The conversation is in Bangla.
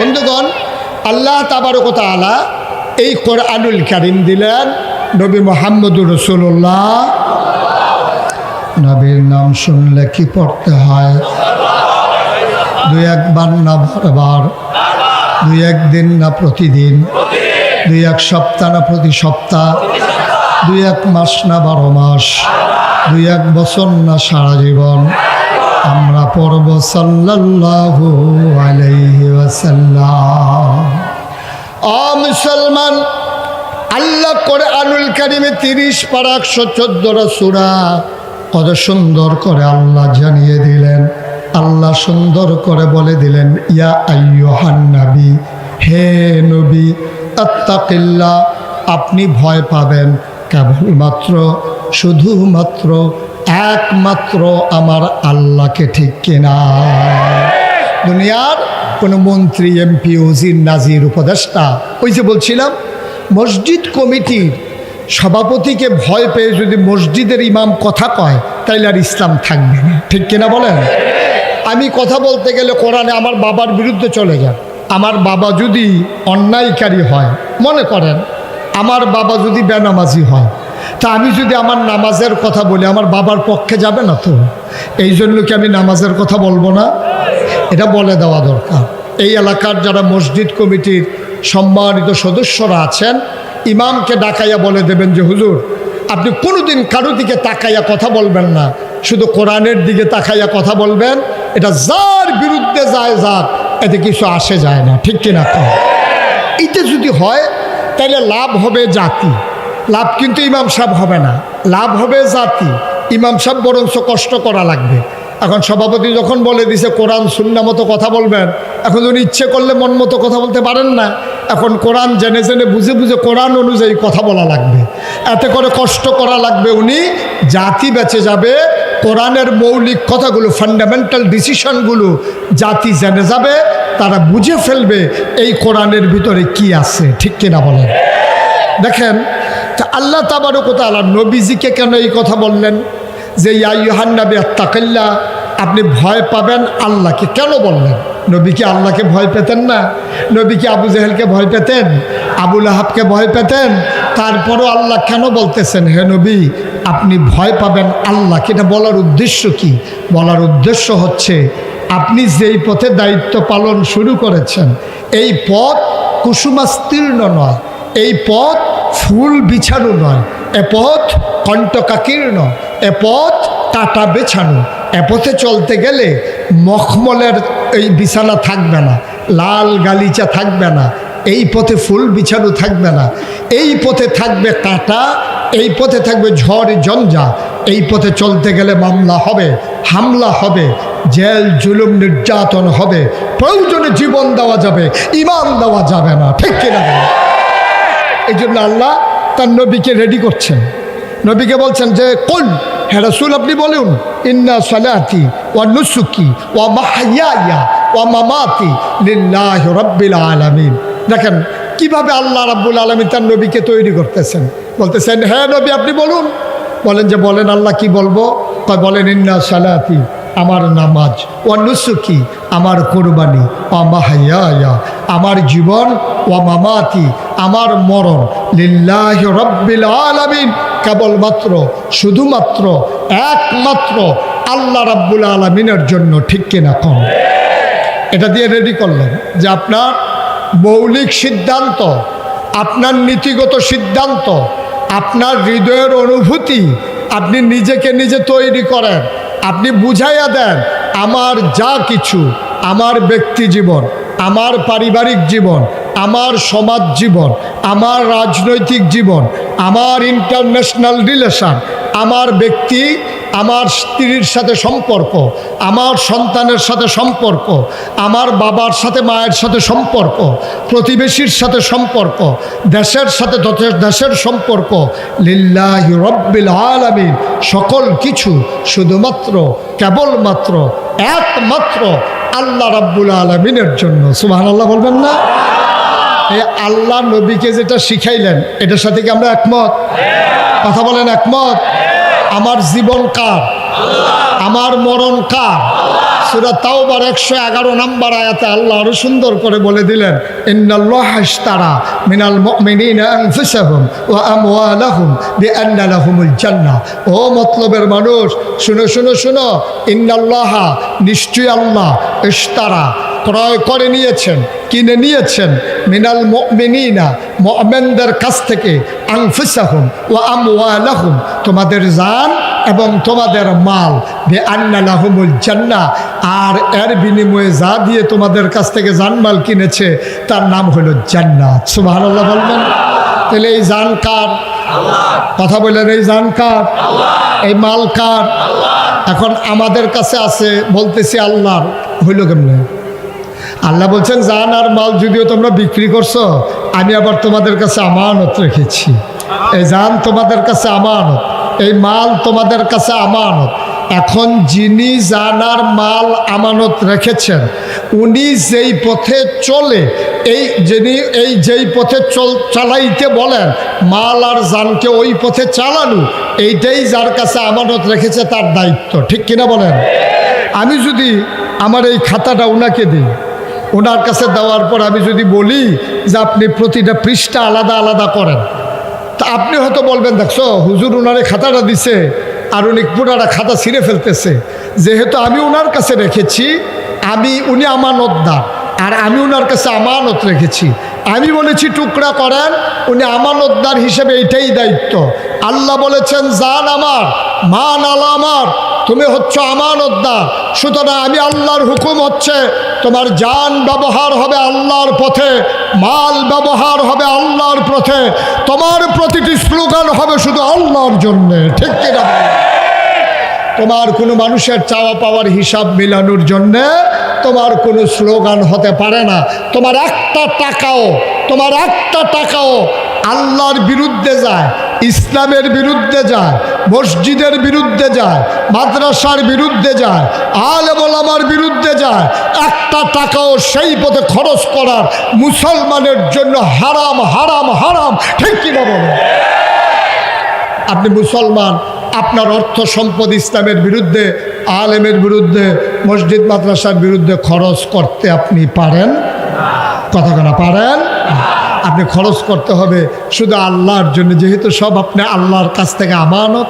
বন্ধুগণ, আল্লাহ তাবারক ওয়া তাআলা এই কোরআনুল কারীম দিলেন নবী মুহাম্মদুর রাসূলুল্লাহ। নবীর নাম শুনলে কি পড়তে হয়? দুই একবার না বারবার, দুই একদিন না প্রতিদিন, দুই এক সপ্তাহ না প্রতি সপ্তাহ, দুই এক মাস না 12 মাস, দুই এক বছর না সারা জীবন আমরা পড়ব সাল্লাল্লাহু আলাইহি ওয়াসাল্লাম। মুসলমান, আল্লাহ কোরআনুল কারীমে 30 পারা 114 সূরা কত সুন্দর করে আল্লাহ জানিয়ে দিলেন। আল্লাহ সুন্দর করে বলে দিলেন, ইয়া আইয়ুহান নবী, হে নবী, আত্তাকিল্লাহ, আপনি ভয় পাবেন কেবলমাত্র শুধুমাত্র একমাত্র আমার আল্লাহকে, ঠিক কিনা? দুনিয়ার কোনো মন্ত্রী, এমপি, ওজির, নাজির, উপদেষ্টা, ওই যে বলছিলাম মসজিদ কমিটির সভাপতিকে ভয় পেয়ে যদি মসজিদের ইমাম কথা কয় তাইলে আর ইসলাম থাকবে না, ঠিক কিনা বলেন? আমি কথা বলতে গেলে কোরআনে আমার বাবার বিরুদ্ধে চলে যান। আমার বাবা যদি অন্যায়কারী হয়, মনে করেন আমার বাবা যদি বেনামাজি হয়, তা আমি যদি আমার নামাজের কথা বলি আমার বাবার পক্ষে যাবে না তো? এই জন্য কি আমি নামাজের কথা বলবো না? এটা বলে দেওয়া দরকার। এই এলাকার যারা মসজিদ কমিটির সম্মানিত সদস্যরা আছেন, ইমামকে ডাকাইয়া বলে দেবেন যে হুজুর, আপনি কোনোদিন কারো দিকে তাকাইয়া কথা বলবেন না, শুধু কোরআনের দিকে তাকাইয়া কথা বলবেন। এটা যার বিরুদ্ধে যায় যাক, এতে কিছু আসে যায় না, ঠিক কিনা? এটা যদি হয় তাহলে লাভ হবে জাতি, লাভ কিন্তু ইমাম সাহেব হবে না, লাভ হবে জাতি। ইমাম সাহেব বরঞ্চ কষ্ট করা লাগবে। এখন সভাপতি যখন বলে দিছে কোরআন সুন্নাহ মতো কথা বলবেন, এখন উনি ইচ্ছে করলে মন মতো কথা বলতে পারেন না। এখন কোরআন জেনে জেনে বুঝে বুঝে কোরআন অনুযায়ী কথা বলা লাগবে, এতে করে কষ্ট করা লাগবে। উনি জাতি বেঁচে যাবে, কোরআনের মৌলিক কথাগুলো, ফান্ডামেন্টাল ডিসিশনগুলো জাতি জেনে যাবে, তারা বুঝে ফেলবে এই কোরআনের ভিতরে কি আছে, ঠিক কিনা বলেন? দেখেন তা আল্লাহ তাবারক ওয়া তাআলা নবীজিকে কেন এই কথা বললেন যে ইয়া আইয়ুহান নবী আত্তাকিল্লাহ, আপনি ভয় পাবেন আল্লাহকে? কেন বললেন? নবী কি আল্লাহকে ভয় পেতেন না? নবী কি আবু জেহেলকে ভয় পেতেন? আবু লাহাবকে ভয় পেতেন? তারপরও আল্লাহ কেন বলতেছেন হে নবী আপনি ভয় পাবেন আল্লাহকে? এটা বলার উদ্দেশ্য কি? বলার উদ্দেশ্য হচ্ছে আপনি যেই পথে দায়িত্ব পালন শুরু করেছেন, এই পথ কুসুমাস্তীর্ণ নয়, এই পথ ফুল বিছানো নয়, এ পথ কণ্টকাকীর্ণ, এ পথ কাটা বেছানো। এ পথে চলতে গেলে মখমলের এই বিছানা থাকবে না, লাল গালিচা থাকবে না, এই পথে ফুল বিছানো থাকবে না, এই পথে থাকবে কাটা, এই পথে থাকবে ঝড় ঝঞ্ঝা। এই পথে চলতে গেলে মামলা হবে, হামলা হবে, জেল জুলুম নির্যাতন হবে, প্রয়োজনে জীবন দেওয়া যাবে, ঈমান দেওয়া যাবে না, ঠিক কিনা? এই জন্য আল্লাহ তার নবীকে রেডি করছেন। নবীকে বলছেন যে কুল, হে রাসূল আপনি বলুন, ইন্না সালাতি ওয়া নুসুকি ওয়া মাহইয়ায়া ওয়া মামাতি লিল্লাহি রাব্বিল আলামিন। দেখেন কিভাবে আল্লাহ রাব্বুল আলামিন তার নবীকে তৈরি করতেছেন। বলতেছেন হে নবী আপনি বলুন। বলেন যে বলেন আল্লাহ কি বলবো? বলেন ইন্না সালাতি, আমার নামাজ, ওয়া নুসুকি, আমার কোরবানি, ওয়া মাহইয়ায়া, আমার জীবন, ওয়া মামাতি, আমার মরণ, লিল্লাহি রাব্বিল আলামিন, কেবলমাত্র শুধুমাত্র একমাত্র আল্লাহ রাব্বুল আলামিনের জন্য, ঠিক কিনা? কম এটা দিয়ে রেডি করলেন যে আপনার মৌলিক সিদ্ধান্ত, আপনার নীতিগত সিদ্ধান্ত, আপনার হৃদয়ের অনুভূতি আপনি নিজেকে নিজে তৈরি করেন। আপনি বুঝাইয়া দেন আমার যা কিছু, আমার ব্যক্তি জীবন, আমার পারিবারিক জীবন, আমার সমাজ জীবন, আমার রাজনৈতিক জীবন, আমার ইন্টারন্যাশনাল রিলেশন, আমার ব্যক্তি, আমার স্ত্রীর সাথে সম্পর্ক, আমার সন্তানের সাথে সম্পর্ক, আমার বাবার সাথে মায়ের সাথে সম্পর্ক, প্রতিবেশীর সাথে সম্পর্ক, দেশের সাথে দেশের সম্পর্ক, লিল্লাহি রাব্বিল আলামিন, সকল কিছু শুধুমাত্র কেবলমাত্র একমাত্র আল্লাহ রাব্বুল আলামিনের জন্য। সুবহানাল্লাহ বলবেন না? এই আল্লাহ নবীকে যেটা শিখাইলেন এটার সাথে কি আমরা একমত? কথা বলেন একমত? আমার জীবন কার? আমার মরণ কার? সূরা তাওবার 111 নম্বর আয়াতে আল্লাহ আরো সুন্দর করে বলে দিলেন, ইন্নাল্লাহা ইশতারা মিনাল মুমিনিনা আনফুসাহুম ওয়া আমওয়ালাহুম বিআন্না লাহুমুল জান্নাহ। ও মতলবের মানুষ, শুনো শুনো শুনো, ইন্নাল্লাহা, নিশ্চয়ই আল্লাহ, ইশতারা, ক্রয় করে নিয়েছেন, কিনে নিয়েছেন, মিনাল মুমিনিনা, মুমিনদের কাছ থেকে, আনফুসাহুম ওয়া আমওয়ালাহুম, তোমাদের জান এবং তোমাদের মাল, বিআন্না লাহুমুল জান্নাহ, আর এর বিনিময়ে যা দিয়ে তোমাদের কাছ থেকে জানমাল কিনেছে তার নাম হলো জান্নাত। সুবহানাল্লাহ বলবেন। তাহলে এই জান কার? কথা বলেন, এই জান কার? এই মাল কার? এখন আমাদের কাছে আছে, বলতেছি আল্লাহর, হইল কেমনে? আল্লাহ বলছেন জান আর মাল যদিও তোমরা বিক্রি করছো, আমি আবার তোমাদের কাছে আমানত রেখেছি। এই জান তোমাদের কাছে আমানত, এই মাল তোমাদের কাছে আমানত। এখন যিনি জানার মাল আমানত রেখেছেন, উনি যেই পথে চলে, যেই পথে চালাইতে বলেন, মাল আর জানকে ওই পথে চালানো, এইটাই যার কাছে আমানত রেখেছে তার দায়িত্ব। ঠিক কিনা বলেন? আমি যদি আমার এই খাতাটা ওনাকে দিই, ওনার কাছে দেওয়ার পর আমি যদি বলি যে আপনি প্রতিটা পৃষ্ঠা আলাদা আলাদা করেন, তা আপনি হয়তো বলবেন, দেখছো হুজুর ওনারে খাতাটা দিছে আর উনি পুরাটা খাতা ছিঁড়ে ফেলতেছে। যেহেতু আমি ওনার কাছে রেখেছি, উনি আমানতদার, আর আমি ওনার কাছে আমানত রেখেছি, আমি বলেছি টুকরা করেন, উনি আমানতদার হিসেবে এইটাই দায়িত্ব। আল্লাহ বলেছেন জান আমার, মান আল্লাহ আমার, তুমি হচ্ছে আমানতদার। সুতরাং আমি আল্লাহর হুকুম হচ্ছে তোমার জান ব্যবহার হবে আল্লাহর পথে, মাল ব্যবহার হবে আল্লাহর পথে, তোমার প্রতিটি স্লোগান হবে শুধু আল্লাহর জন্যে। ঠিক কিনা? তোমার কোনো মানুষের চাওয়া পাওয়ার হিসাব মিলানোর জন্যে তোমার কোনো স্লোগান হতে পারে না। তোমার একটা টাকাও আল্লাহর বিরুদ্ধে যায়, ইসলামের বিরুদ্ধে যায়, মসজিদের বিরুদ্ধে যায়, মাদ্রাসার বিরুদ্ধে যায়, আলেম ওলামার বিরুদ্ধে যায়, একটা টাকাও সেই পথে খরচ করার মুসলমানের জন্য হারাম, হারাম, হারাম। ঠিক কিনা বলেন? আপনি মুসলমান, আপনার অর্থ সম্পদ ইসলামের বিরুদ্ধে, আলেমের বিরুদ্ধে, মসজিদ মাদ্রাসার বিরুদ্ধে খরচ করতে আপনি পারেন? কথা কেনা পারেন? আপনি খরচ করতে হবে শুধু আল্লাহর জন্য, যেহেতু সব আপনি আল্লাহর কাছ থেকে আমানত।